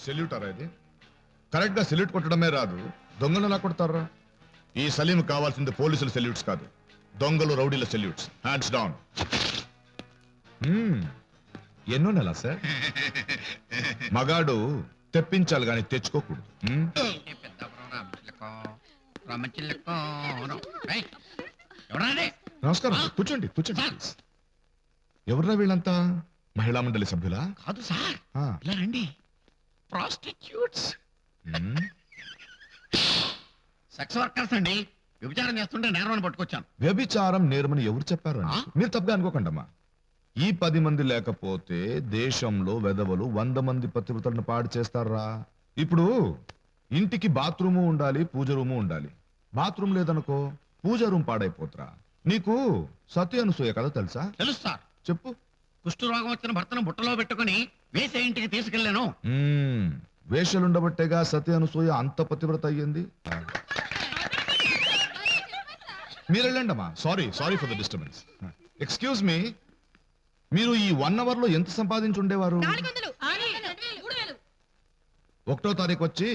Salute అరా ఇది? Correct గా సెల్యూట్ కొట్టడమే రాదు, దొంగలు ఎలా కొడతారా? ఈ సలీం కావాల్సింది పోలీసుల సెల్యూట్స్ కాదు, దొంగలు రౌడీల సెల్యూట్స్. Hands down. ఎన్నో నెల సార్? మగాడు తెప్పించాలి గాని తెచ్చుకోకూడదు. నమస్కారం, కూర్చోండి కూర్చోండి. ఎవరురా వీళ్ళంతా? మహిళా మండలి సభ్యులా? కాదు సార్, ఇలా రండి. ప్రాస్టిట్యూట్స్, సెక్స్ వర్కర్స్ అండి. వ్యభిచారం చేస్తుంటే నేరం పట్టుకొచ్చాను. వ్యభిచారం నేరమని ఎవరు చెప్పారు? మీరు తప్పుగా అనుకోకండమ్మా. ఈ 10 మంది లేకపోతే దేశంలో వెధవలు 100 మంది పతివ్రతలను పాడు చేస్తారా? ఇప్పుడు ఇంటికి బాత్రూము ఉండాలి, పూజ రూము ఉండాలి. బాత్రూమ్ లేదనుకో పూజ రూమ్ పాడైపోతురా. నీకు సతీ అనసూయ కదా తెలుసా? తెలుసు సార్. చెప్పు. కుష్ఠరోగం వచ్చిన భర్తను బుట్టలో పెట్టుకుని వేసే ఇంటికి తీసుకెళ్లాను. వేషలుండబట్టేగా సతీ అనసూయ అంత పతివ్రత అయ్యింది. మీరు వెళ్ళండమ్మా. Sorry for the disturbance. Excuse me, మీరు ఈ 1 అవర్ లో ఎంత సంపాదించి ఉండేవారు? 1వ తారీఖు వచ్చి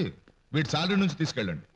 వీటి శాలరీ నుంచి తీసుకెళ్ళండి.